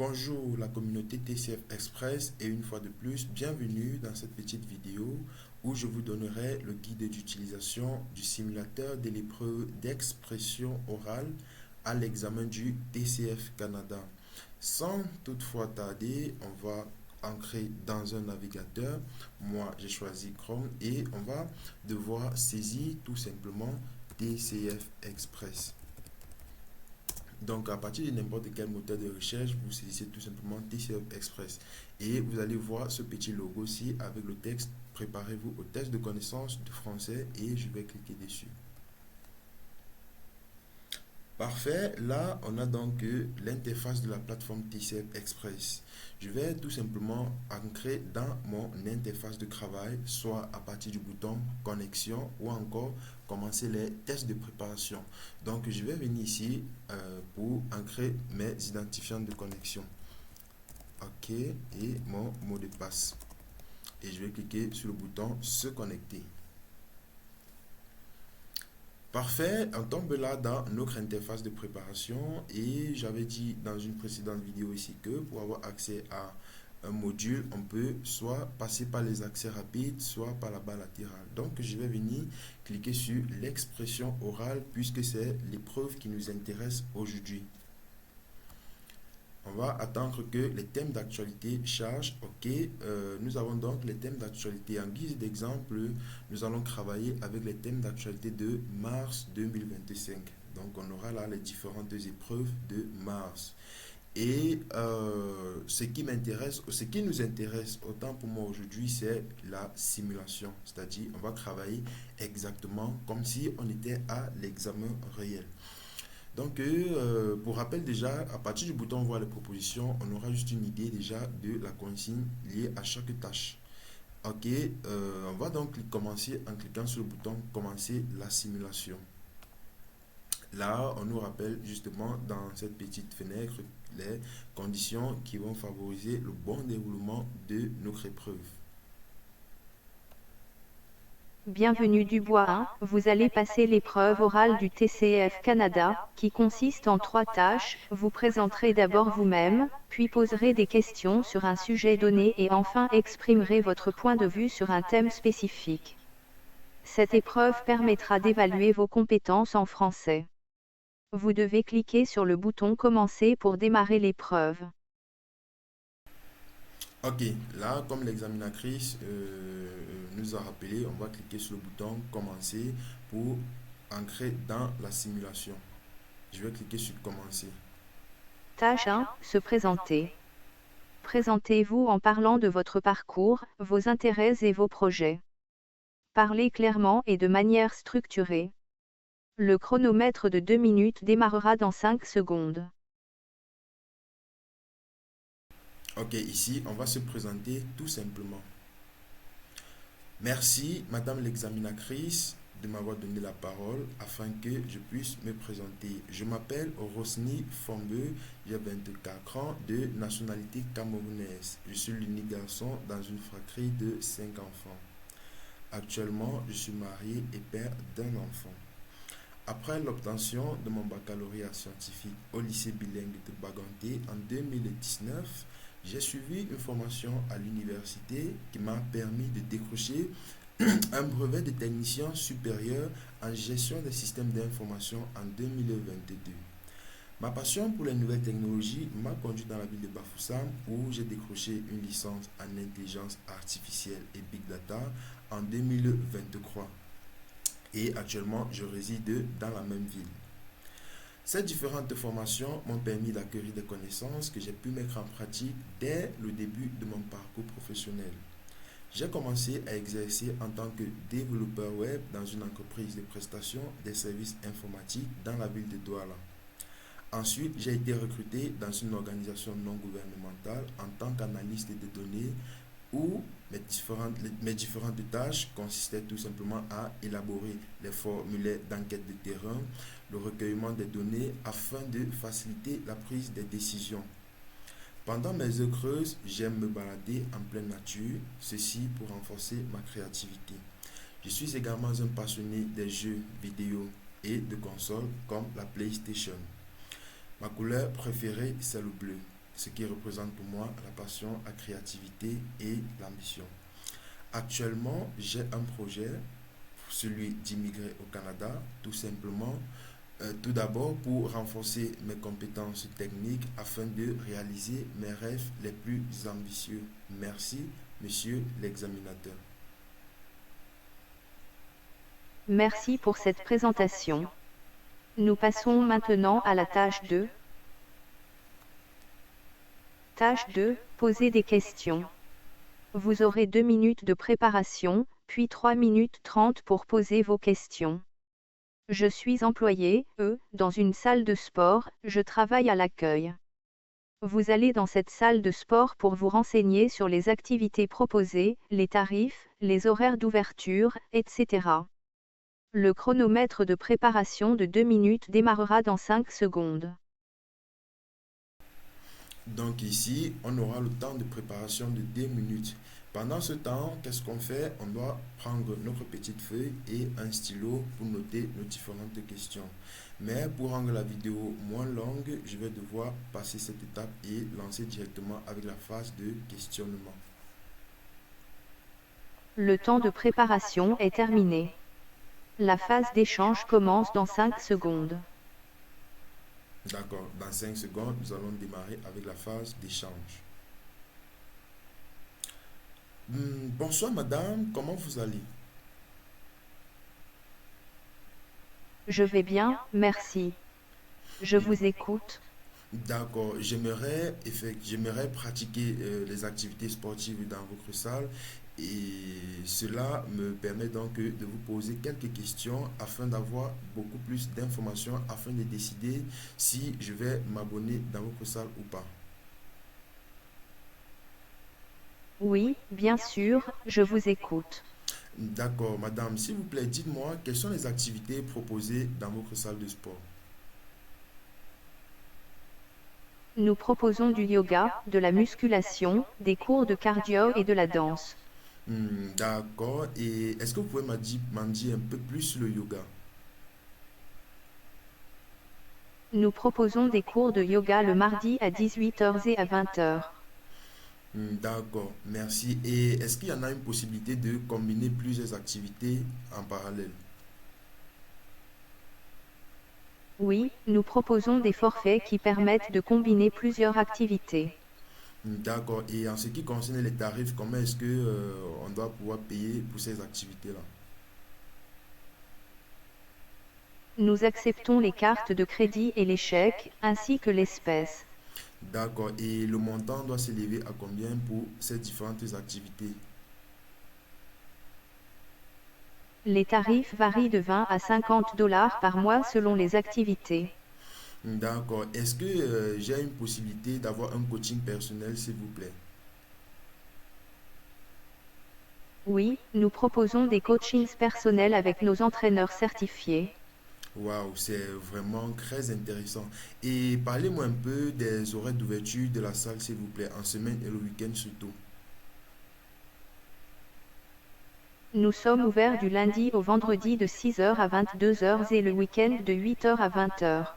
Bonjour la communauté TCF Express et une fois de plus, bienvenue dans cette petite vidéo où je vous donnerai le guide d'utilisation du simulateur de l'épreuve d'expression orale à l'examen du TCF Canada. Sans toutefois tarder, on va ancrer dans un navigateur. Moi, j'ai choisi Chrome et on va devoir saisir tout simplement TCF Express. Donc, à partir de n'importe quel moteur de recherche, vous saisissez tout simplement TCF Express. Et vous allez voir ce petit logo-ci avec le texte Préparez-vous au test de connaissance du français et je vais cliquer dessus. Parfait, là on a donc l'interface de la plateforme TCF Express. Je vais tout simplement ancrer dans mon interface de travail, soit à partir du bouton connexion ou encore commencer les tests de préparation. Donc je vais venir ici pour ancrer mes identifiants de connexion. OK, et mon mot de passe. Et je vais cliquer sur le bouton se connecter. Parfait, on tombe là dans notre interface de préparation et j'avais dit dans une précédente vidéo ici que pour avoir accès à un module, on peut soit passer par les accès rapides, soit par la barre latérale. Donc je vais venir cliquer sur l'expression orale puisque c'est l'épreuve qui nous intéresse aujourd'hui. On va attendre que les thèmes d'actualité chargent. OK, nous avons donc les thèmes d'actualité. En guise d'exemple, nous allons travailler avec les thèmes d'actualité de mars 2025. Donc, on aura là les différentes épreuves de mars. Et ce qui m'intéresse, ce qui nous intéresse autant pour moi aujourd'hui, c'est la simulation. C'est-à-dire, on va travailler exactement comme si on était à l'examen réel. Donc, pour rappel déjà, à partir du bouton voir les propositions, on aura juste une idée déjà de la consigne liée à chaque tâche. Ok, on va donc commencer en cliquant sur le bouton commencer la simulation. Là, on nous rappelle justement dans cette petite fenêtre les conditions qui vont favoriser le bon déroulement de notre épreuve. Bienvenue Dubois 1, vous allez passer l'épreuve orale du TCF Canada, qui consiste en 3 tâches. Vous présenterez d'abord vous-même, puis poserez des questions sur un sujet donné et enfin exprimerez votre point de vue sur un thème spécifique. Cette épreuve permettra d'évaluer vos compétences en français. Vous devez cliquer sur le bouton Commencer pour démarrer l'épreuve. Ok, là, comme l'examinatrice nous a rappelé, on va cliquer sur le bouton Commencer pour entrer dans la simulation. Je vais cliquer sur Commencer. Tâche 1, se présenter. Présentez-vous en parlant de votre parcours, vos intérêts et vos projets. Parlez clairement et de manière structurée. Le chronomètre de 2 minutes démarrera dans 5 secondes. Ok, ici, on va se présenter tout simplement. Merci, Madame l'examinatrice, de m'avoir donné la parole afin que je puisse me présenter. Je m'appelle Rosny Fombeux, j'ai 24 ans, de nationalité camerounaise. Je suis l'unique garçon dans une fratrie de 5 enfants. Actuellement, je suis marié et père d'un enfant. Après l'obtention de mon baccalauréat scientifique au lycée bilingue de Baganté en 2019, j'ai suivi une formation à l'université qui m'a permis de décrocher un brevet de technicien supérieur en gestion des systèmes d'information en 2022. Ma passion pour les nouvelles technologies m'a conduit dans la ville de Bafoussam où j'ai décroché une licence en intelligence artificielle et big data en 2023. Et actuellement, je réside dans la même ville. Ces différentes formations m'ont permis d'acquérir des connaissances que j'ai pu mettre en pratique dès le début de mon parcours professionnel. J'ai commencé à exercer en tant que développeur web dans une entreprise de prestation des services informatiques dans la ville de Douala. Ensuite, j'ai été recruté dans une organisation non gouvernementale en tant qu'analyste de données où mes différentes tâches consistaient tout simplement à élaborer les formulaires d'enquête de terrain, le recueillement des données afin de faciliter la prise des décisions. Pendant mes heures creuses, j'aime me balader en pleine nature, ceci pour renforcer ma créativité. Je suis également un passionné des jeux vidéo et de consoles comme la PlayStation. Ma couleur préférée, c'est le bleu. ce qui représente pour moi la passion, la créativité et l'ambition. Actuellement, j'ai un projet, celui d'immigrer au Canada, tout simplement. Tout d'abord pour renforcer mes compétences techniques afin de réaliser mes rêves les plus ambitieux. Merci, monsieur l'examinateur. Merci pour cette présentation. Nous passons maintenant à la tâche 2. Tâche 2, poser des questions. Vous aurez 2 minutes de préparation, puis 3 minutes 30 pour poser vos questions. Je suis employé, dans une salle de sport, je travaille à l'accueil. Vous allez dans cette salle de sport pour vous renseigner sur les activités proposées, les tarifs, les horaires d'ouverture, etc. Le chronomètre de préparation de 2 minutes démarrera dans 5 secondes. Donc ici, on aura le temps de préparation de 2 minutes. Pendant ce temps, qu'est-ce qu'on fait? On doit prendre notre petite feuille et un stylo pour noter nos différentes questions. Mais pour rendre la vidéo moins longue, je vais devoir passer cette étape et lancer directement avec la phase de questionnement. Le temps de préparation est terminé. La phase d'échange commence dans 5 secondes. D'accord, dans 5 secondes, nous allons démarrer avec la phase d'échange. Bonsoir madame, comment vous allez? Je vais bien, merci. Je vous écoute. D'accord, j'aimerais pratiquer les activités sportives dans votre salle et cela me permet donc de vous poser quelques questions afin d'avoir beaucoup plus d'informations afin de décider si je vais m'abonner dans votre salle ou pas. Oui, bien sûr, je vous écoute. D'accord, madame, s'il vous plaît, dites-moi quelles sont les activités proposées dans votre salle de sport. Nous proposons du yoga, de la musculation, des cours de cardio et de la danse. D'accord, et est-ce que vous pouvez m'en dire un peu plus sur le yoga? Nous proposons des cours de yoga le mardi à 18 heures et à 20 heures. D'accord, merci. Et est-ce qu'il y en a une possibilité de combiner plusieurs activités en parallèle? Oui, nous proposons des forfaits qui permettent de combiner plusieurs activités. D'accord. Et en ce qui concerne les tarifs, comment est-ce que on doit pouvoir payer pour ces activités-là? Nous acceptons les cartes de crédit et les chèques, ainsi que l'espèce. D'accord. Et le montant doit s'élever à combien pour ces différentes activités? Les tarifs varient de 20 à 50 dollars par mois selon les activités. D'accord. Est-ce que j'ai une possibilité d'avoir un coaching personnel, s'il vous plaît? Oui, nous proposons des coachings personnels avec nos entraîneurs certifiés. Waouh, c'est vraiment très intéressant. Et parlez-moi un peu des horaires d'ouverture de la salle, s'il vous plaît, en semaine et le week-end surtout. Nous sommes ouverts du lundi au vendredi de 6 heures à 22 heures et le week-end de 8 heures à 20 heures.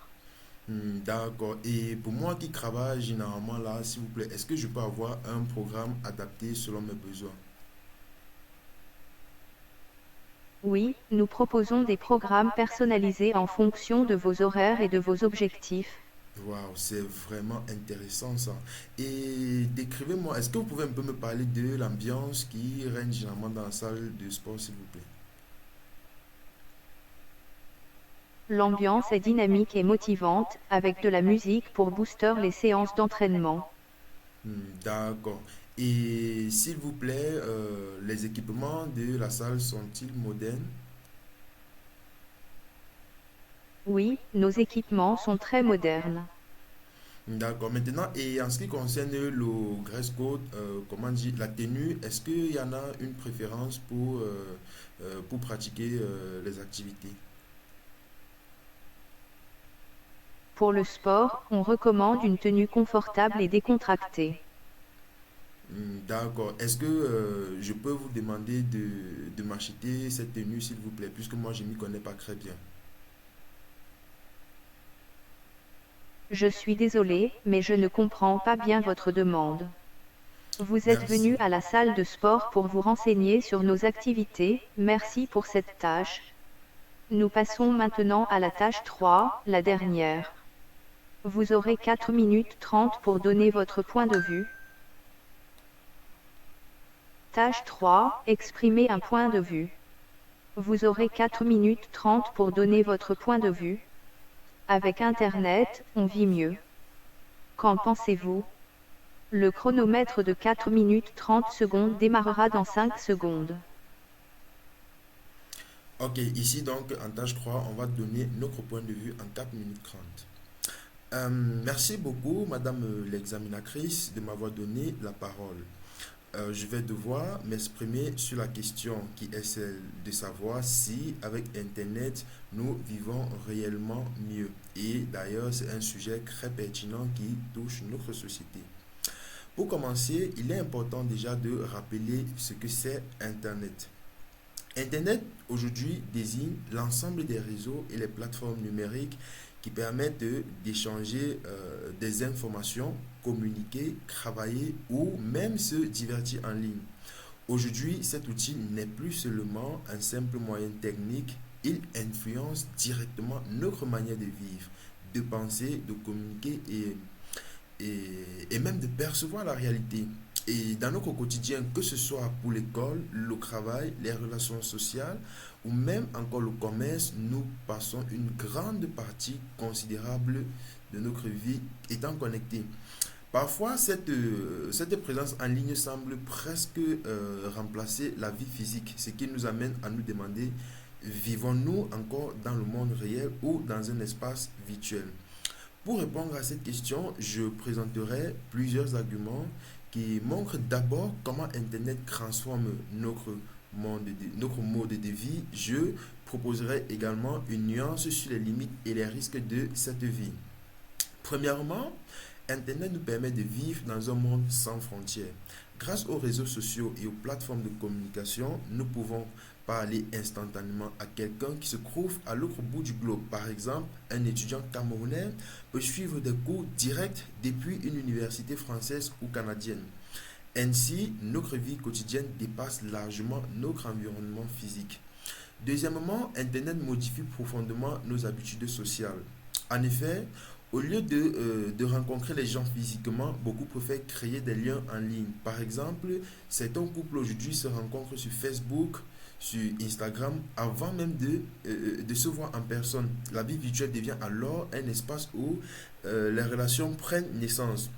D'accord. Et pour moi qui travaille généralement là, s'il vous plaît, est-ce que je peux avoir un programme adapté selon mes besoins? Oui, nous proposons des programmes personnalisés en fonction de vos horaires et de vos objectifs. Waouh, c'est vraiment intéressant ça. Et décrivez-moi, est-ce que vous pouvez un peu me parler de l'ambiance qui règne généralement dans la salle de sport, s'il vous plaît? L'ambiance est dynamique et motivante, avec de la musique pour booster les séances d'entraînement. D'accord. Et s'il vous plaît, les équipements de la salle sont-ils modernes? Oui, nos équipements sont très modernes. D'accord. Maintenant, et en ce qui concerne le dress code, comment dire, la tenue, est-ce qu'il y en a une préférence pour pratiquer les activités? Pour le sport, on recommande une tenue confortable et décontractée. D'accord. Est-ce que je peux vous demander de m'acheter cette tenue, s'il vous plaît, puisque moi, je ne m'y connais pas très bien. Je suis désolé, mais je ne comprends pas bien votre demande. Vous êtes venu Merci. à la salle de sport pour vous renseigner sur nos activités, merci pour cette tâche. Nous passons maintenant à la tâche 3, la dernière. Vous aurez 4 minutes 30 pour donner votre point de vue. Tâche 3, exprimer un point de vue. Vous aurez 4 minutes 30 pour donner votre point de vue. Avec Internet, on vit mieux. Qu'en pensez-vous? Le chronomètre de 4 minutes 30 secondes démarrera dans 5 secondes. Ok, ici donc en tâche 3, on va donner notre point de vue en 4 minutes 30. Merci beaucoup, Madame l'examinatrice, de m'avoir donné la parole. Je vais devoir m'exprimer sur la question qui est celle de savoir si avec Internet nous vivons réellement mieux. Et d'ailleurs, c'est un sujet très pertinent qui touche notre société. Pour commencer, il est important déjà de rappeler ce que c'est Internet. Internet aujourd'hui désigne l'ensemble des réseaux et les plateformes numériques qui permettent d'échanger des informations, communiquer, travailler ou même se divertir en ligne. Aujourd'hui, cet outil n'est plus seulement un simple moyen technique, il influence directement notre manière de vivre, de penser, de communiquer et même de percevoir la réalité. Et dans notre quotidien, que ce soit pour l'école, le travail, les relations sociales ou même encore le commerce, nous passons une grande partie considérable de notre vie étant connectés. Parfois, cette présence en ligne semble presque remplacer la vie physique, ce qui nous amène à nous demander, vivons-nous encore dans le monde réel ou dans un espace virtuel? Pour répondre à cette question, je présenterai plusieurs arguments qui montrent d'abord comment Internet transforme notre mode de vie. Je proposerai également une nuance sur les limites et les risques de cette vie. Premièrement, Internet nous permet de vivre dans un monde sans frontières. Grâce aux réseaux sociaux et aux plateformes de communication, nous pouvons parler instantanément à quelqu'un qui se trouve à l'autre bout du globe. Par exemple, un étudiant camerounais peut suivre des cours directs depuis une université française ou canadienne. Ainsi, notre vie quotidienne dépasse largement notre environnement physique. Deuxièmement, Internet modifie profondément nos habitudes sociales. En effet, au lieu de rencontrer les gens physiquement, beaucoup préfèrent créer des liens en ligne. Par exemple, certains couples aujourd'hui se rencontrent sur Facebook, sur Instagram, avant même de se voir en personne. La vie virtuelle devient alors un espace où les relations prennent naissance.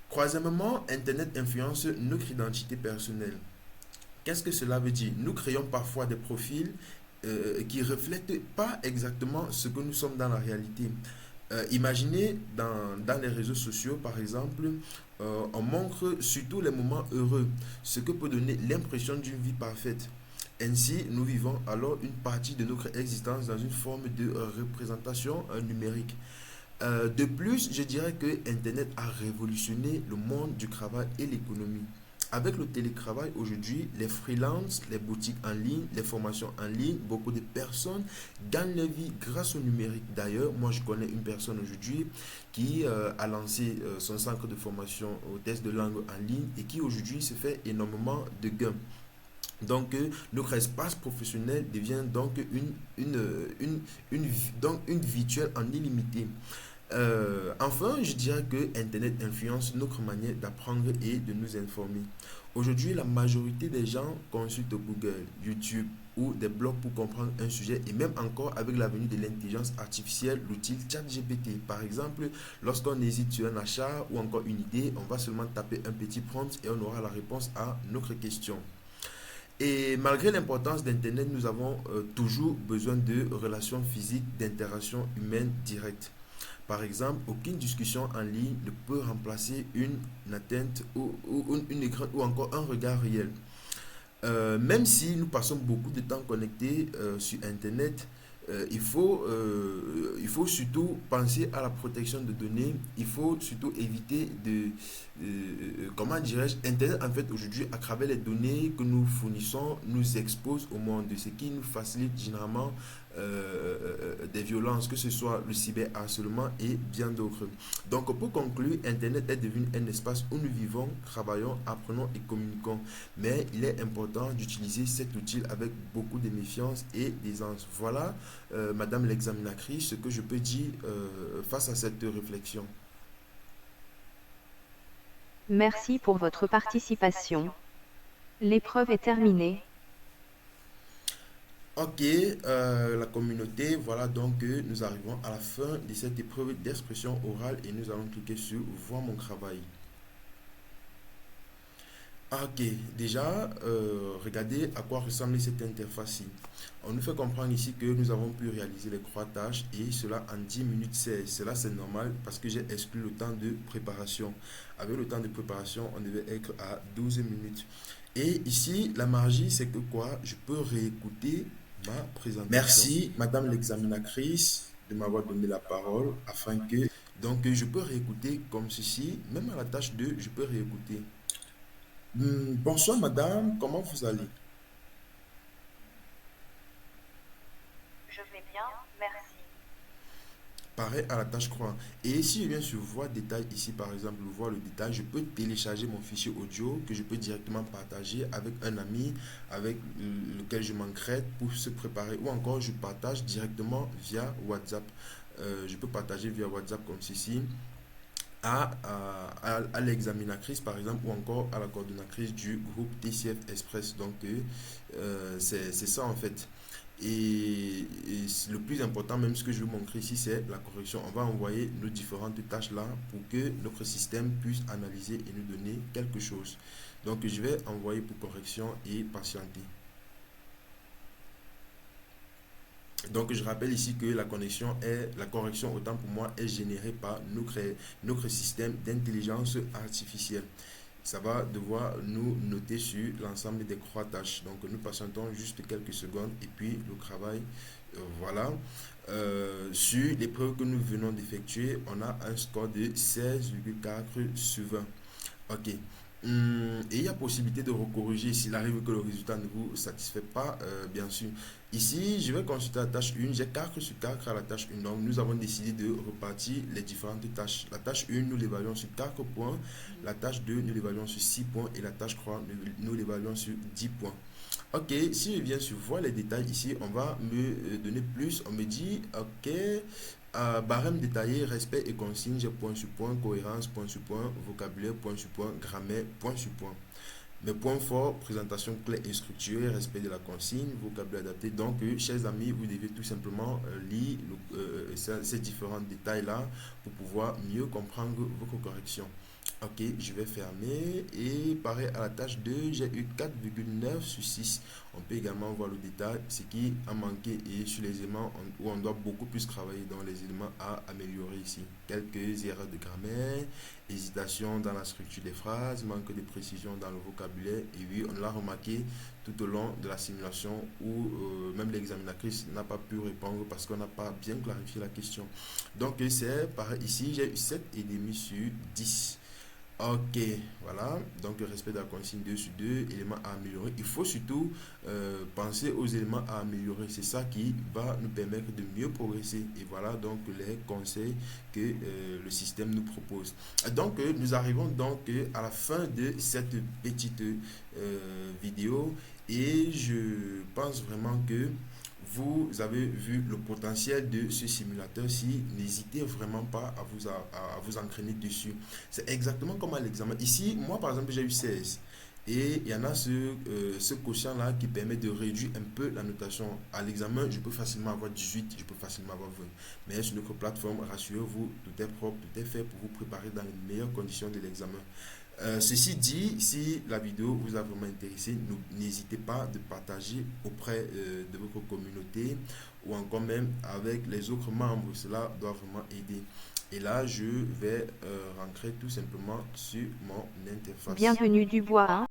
Troisièmement, Internet influence notre identité personnelle. Qu'est-ce que cela veut dire? Nous créons parfois des profils qui ne reflètent pas exactement ce que nous sommes dans la réalité. Imaginez dans les réseaux sociaux, par exemple, on montre surtout les moments heureux, ce que peut donner l'impression d'une vie parfaite. Ainsi, nous vivons alors une partie de notre existence dans une forme de représentation numérique. De plus, je dirais que Internet a révolutionné le monde du travail et l'économie. Avec le télétravail aujourd'hui, les freelances, les boutiques en ligne, les formations en ligne, beaucoup de personnes gagnent leur vie grâce au numérique. D'ailleurs, moi je connais une personne aujourd'hui qui a lancé son centre de formation au test de langue en ligne et qui aujourd'hui se fait énormément de gains. Donc, notre espace professionnel devient donc une virtuelle en illimité. Enfin, je dirais que Internet influence notre manière d'apprendre et de nous informer. Aujourd'hui, la majorité des gens consultent Google, YouTube ou des blogs pour comprendre un sujet et même encore avec la venue de l'intelligence artificielle, l'outil ChatGPT. Par exemple, lorsqu'on hésite sur un achat ou encore une idée, on va seulement taper un petit prompt et on aura la réponse à notre question. Et malgré l'importance d'Internet, nous avons toujours besoin de relations physiques, d'interactions humaines directes. Par exemple, aucune discussion en ligne ne peut remplacer une atteinte ou une écran ou encore un regard réel. Même si nous passons beaucoup de temps connectés sur Internet, il faut surtout penser à la protection de données. Il faut surtout éviter comment dirais-je, Internet en fait aujourd'hui à travers les données que nous fournissons nous expose au monde, ce qui nous facilite généralement des violences, que ce soit le cyberharcèlement et bien d'autres. Donc pour conclure, Internet est devenu un espace où nous vivons, travaillons, apprenons et communiquons. Mais il est important d'utiliser cet outil avec beaucoup de méfiance et d'aisance. Voilà, Madame l'examinatrice, ce que je peux dire face à cette réflexion. Merci pour votre participation. L'épreuve est terminée. Ok, la communauté, voilà donc nous arrivons à la fin de cette épreuve d'expression orale et nous allons cliquer sur voir mon travail. Ok, déjà, regardez à quoi ressemble cette interface-ci. On nous fait comprendre ici que nous avons pu réaliser les trois tâches et cela en 10 minutes 16. Cela c'est normal parce que j'ai exclu le temps de préparation. Avec le temps de préparation, on devait être à 12 minutes. Et ici, la magie, c'est que quoi? Je peux réécouter ma présentation. Merci, Madame l'examinatrice, de m'avoir donné la parole afin que... Donc, je peux réécouter comme ceci. Même à la tâche 2, je peux réécouter. Bonsoir, Madame. Comment vous allez? Je vais bien, merci. Pareil à la tâche 3. Et si je viens sur Voir détail ici, par exemple, voir le détail, je peux télécharger mon fichier audio que je peux directement partager avec un ami avec lequel je m'encrède pour se préparer. Ou encore, je partage directement via WhatsApp. Je peux partager via WhatsApp comme ceci à l'examinatrice par exemple ou encore à la coordonnatrice du groupe TCF Express. Donc c'est ça en fait. Et le plus important, même ce que je vais montrer ici, c'est la correction. On va envoyer nos différentes tâches là pour que notre système puisse analyser et nous donner quelque chose. Donc je vais envoyer pour correction et patienter. Donc je rappelle ici que la correction autant pour moi est générée par notre système d'intelligence artificielle. Ça va devoir nous noter sur l'ensemble des trois tâches. Donc nous patientons juste quelques secondes et puis le travail, voilà. Sur l'épreuve que nous venons d'effectuer, on a un score de 16,4 sur 20. Ok. Et il y a possibilité de recorriger s'il arrive que le résultat ne vous satisfait pas, bien sûr. Ici, je vais consulter la tâche 1. J'ai 4 sur 4 à la tâche 1. Donc, nous avons décidé de repartir les différentes tâches. La tâche 1, nous l'évaluons sur 4 points. La tâche 2, nous l'évaluons sur 6 points. Et la tâche 3, nous l'évaluons sur 10 points. Ok, si je viens sur voir les détails ici, on va me donner plus. On me dit, ok, barème détaillé, respect et consigne, j'ai point sur point, cohérence, point sur point, vocabulaire, point sur point, grammaire, point sur point. Mes points forts, présentation claire et structurée, respect de la consigne, vocabulaire adapté. Donc, chers amis, vous devez tout simplement lire ces différents détails-là pour pouvoir mieux comprendre vos corrections. Ok, je vais fermer et pareil à la tâche 2, j'ai eu 4,9 sur 6. On peut également voir le détail, ce qui a manqué et sur les éléments où on doit beaucoup plus travailler dans les éléments à améliorer ici. Quelques erreurs de grammaire, hésitation dans la structure des phrases, manque de précision dans le vocabulaire. Et oui, on l'a remarqué tout au long de la simulation où même l'examinatrice n'a pas pu répondre parce qu'on n'a pas bien clarifié la question. Donc c'est pareil ici, j'ai eu 7,5 sur 10. Ok, voilà. Donc, le respect de la consigne 2 sur 2, éléments à améliorer. Il faut surtout penser aux éléments à améliorer. C'est ça qui va nous permettre de mieux progresser. Et voilà donc les conseils que le système nous propose. Donc, nous arrivons donc à la fin de cette petite vidéo. Et je pense vraiment que vous avez vu le potentiel de ce simulateur-ci. N'hésitez vraiment pas à vous entraîner dessus. C'est exactement comme à l'examen. Ici, moi par exemple, j'ai eu 16. Et il y en a ce quotient-là qui permet de réduire un peu la notation. À l'examen, je peux facilement avoir 18, je peux facilement avoir 20. Mais sur notre plateforme, rassurez-vous, tout est propre, tout est fait pour vous préparer dans les meilleures conditions de l'examen. Ceci dit, si la vidéo vous a vraiment intéressé, n'hésitez pas de partager auprès de votre communauté ou encore même avec les autres membres. Cela doit vraiment aider. Et là, je vais rentrer tout simplement sur mon interface. Bienvenue Dubois 1.